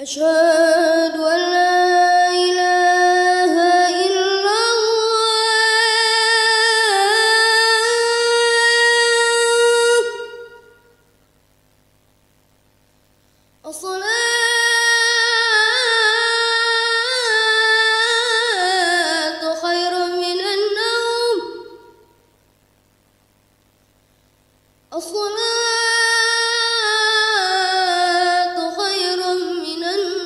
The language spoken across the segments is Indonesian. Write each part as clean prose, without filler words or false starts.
أشهد أن لا إله إلا الله. الصلاة خير من النوم. الصلاة خير من النوم.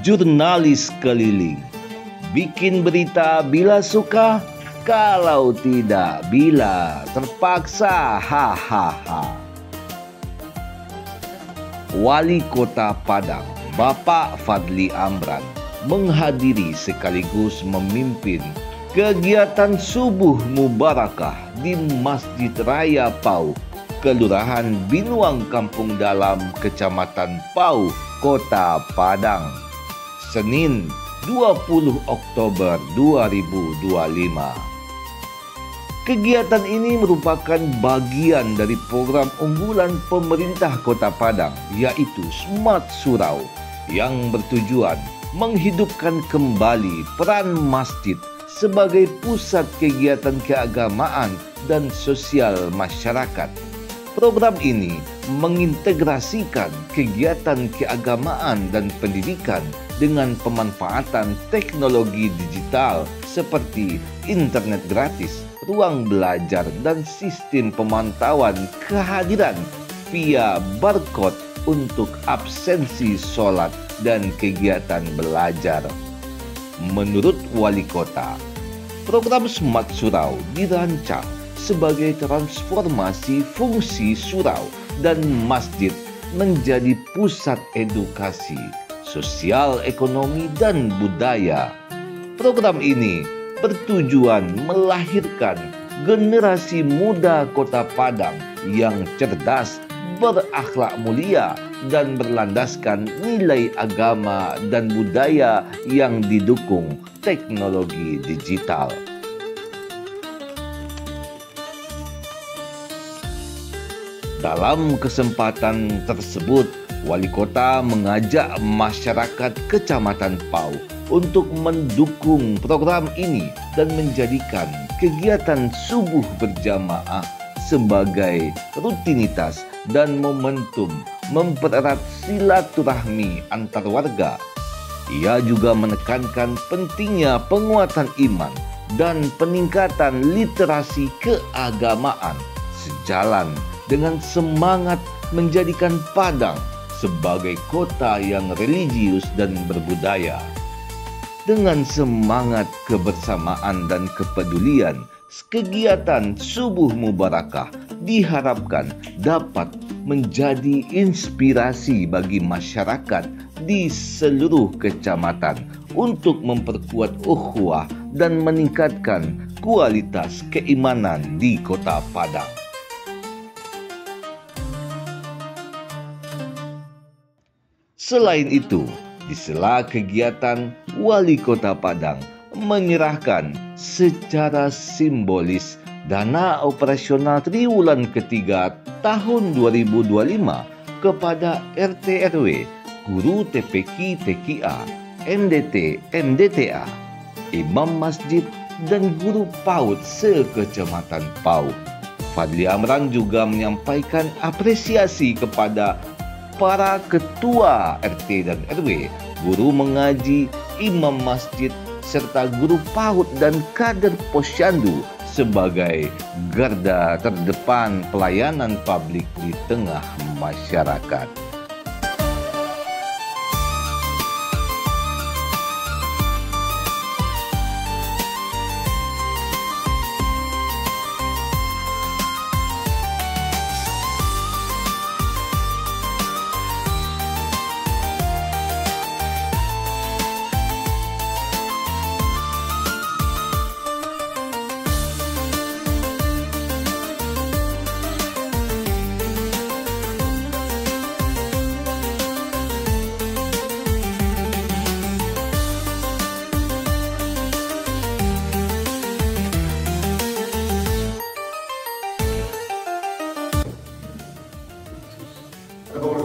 Jurnalis keliling, bikin berita bila suka, kalau tidak bila terpaksa, hahaha. Wali Kota Padang, Bapak Fadli Amran, menghadiri sekaligus memimpin kegiatan subuh mubarakah di Masjid Raya Pau, Kelurahan Binuang Kampung Dalam, Kecamatan Pau, Kota Padang, Senin 20 Oktober 2025. Kegiatan ini merupakan bagian dari program unggulan pemerintah Kota Padang, yaitu Smart Surau, yang bertujuan menghidupkan kembali peran masjid sebagai pusat kegiatan keagamaan dan sosial masyarakat. Program ini mengintegrasikan kegiatan keagamaan dan pendidikan dengan pemanfaatan teknologi digital seperti internet gratis, ruang belajar, dan sistem pemantauan kehadiran via barcode untuk absensi sholat dan kegiatan belajar. Menurut Wali Kota, program Smart Surau dirancang sebagai transformasi fungsi surau dan masjid menjadi pusat edukasi, sosial ekonomi, dan budaya. Program ini bertujuan melahirkan generasi muda Kota Padang yang cerdas, berakhlak mulia, dan berlandaskan nilai agama dan budaya yang didukung teknologi digital. Dalam kesempatan tersebut, Wali Kota mengajak masyarakat Kecamatan Pau untuk mendukung program ini dan menjadikan kegiatan subuh berjamaah sebagai rutinitas dan momentum mempererat silaturahmi antar warga. Ia juga menekankan pentingnya penguatan iman dan peningkatan literasi keagamaan sejalan dengan semangat menjadikan Padang sebagai kota yang religius dan berbudaya. Dengan semangat kebersamaan dan kepedulian, kegiatan subuh mubarakah diharapkan dapat menjadi inspirasi bagi masyarakat di seluruh kecamatan untuk memperkuat ukhuwah dan meningkatkan kualitas keimanan di Kota Padang. Selain itu, di sela kegiatan, Wali Kota Padang menyerahkan secara simbolis dana operasional triwulan ketiga tahun 2025 kepada RT RW, guru TPQ TKA, MDT MDTA, imam masjid, dan guru PAUD se-Kecamatan Pau. Fadli Amran juga menyampaikan apresiasi kepada para ketua RT dan RW, guru mengaji, imam masjid, serta guru PAUD dan kader posyandu sebagai garda terdepan pelayanan publik di tengah masyarakat.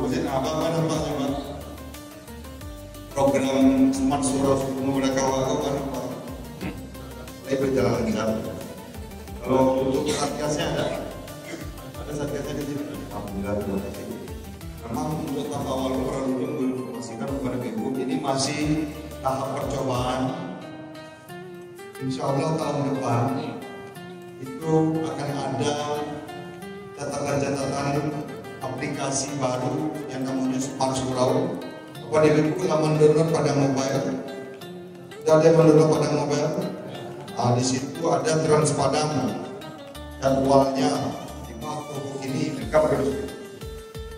Kemudian apa namanya Pak? Program Smart Surau Suku Mereka Wago kan Pak? Ini berjalan lancar. Kalau untuk satgasnya ada satgasnya di sini. Alhamdulillah terima kasih. Memang untuk tahap awal perlu informasikan kepada Ibu ini masih tahap percobaan. Insya Allah tahun depan itu akan ada catatan-catatan aplikasi baru yang namanya Smart Surau. Kepada Ibu telah mendownload pada mobile. Sudah ada yang mendownload pada mobile. Nah, di situ ada Transpadang jadwalnya di waktu ini mereka berdua.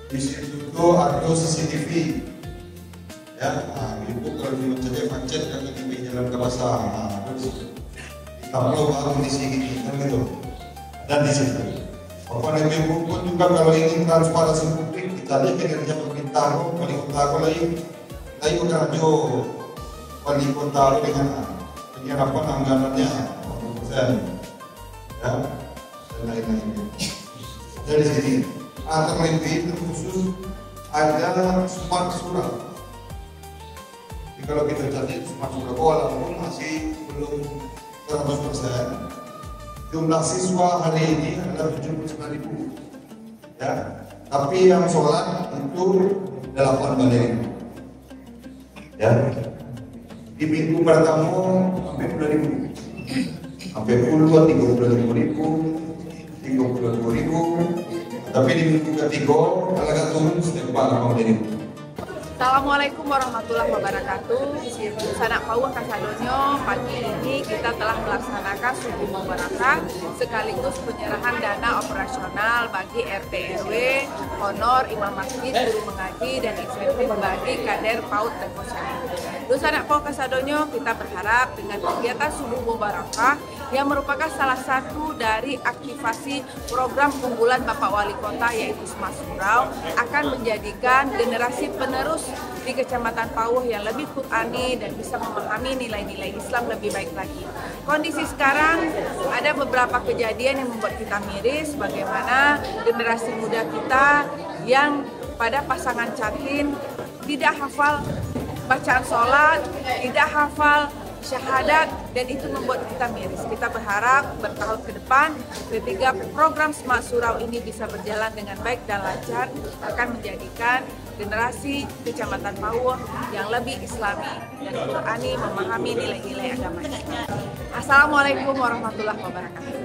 Di situ tuh ada CCTV. Ya, nah, Ibu kalau saja pancet kan ini jalan ke pasar. Nah, terus kalau baru di sini kan gitu. Dan di situ. Bapak dan Ibu pun juga kalau ingin transparansi publik kita lihat kinerja pemerintah, wali kota lain udah jo wali kota dengan penyerapan anggarannya 40%, ya dan lain-lainnya. Dari sini terlebih khusus ada Smart Surau. Jadi kalau kita cari Smart Surau, walaupun masih belum 100%. Jumlah siswa hari ini adalah 79.000, ya. Tapi yang sholat itu 8.000, ya. Di minggu pertama sampai 2.000, sampai puluhan 32.000, 32.000. Tapi di minggu ketiga agak turun setiap 8.000. Assalamualaikum warahmatullahi wabarakatuh. Sanak pauh kasadonyo, pagi ini kita telah melaksanakan subuh mubarakah sekaligus penyerahan dana operasional bagi RT RW, honor, imam masjid, guru mengaji dan insentif bagi kader PAUD dan posyandu. Sanak pauh kasadonyo, kita berharap dengan kegiatan subuh mubarakah yang merupakan salah satu dari aktivasi program unggulan Bapak Wali Kota yaitu Smart Surau akan menjadikan generasi penerus di Kecamatan Pauh yang lebih Qur'ani dan bisa memahami nilai-nilai Islam lebih baik lagi. Kondisi sekarang ada beberapa kejadian yang membuat kita miris bagaimana generasi muda kita yang pada pasangan catin tidak hafal bacaan sholat, tidak hafal syahadat, dan itu membuat kita miris. Kita berharap bertahun ke depan ketika program Smart Surau ini bisa berjalan dengan baik dan lancar akan menjadikan generasi Kecamatan Pauh yang lebih Islami dan Qur'ani, memahami nilai-nilai agama Islam. Assalamualaikum warahmatullahi wabarakatuh.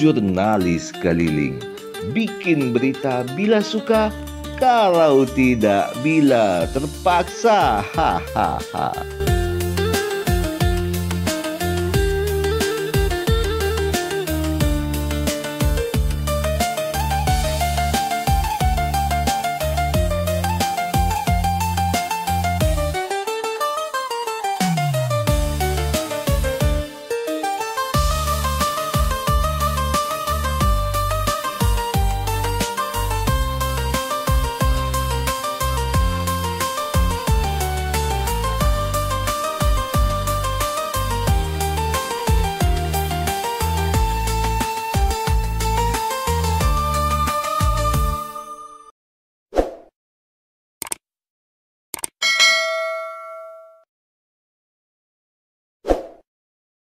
Jurnalis keliling, bikin berita bila suka, kalau tidak bila terpaksa. Hahaha.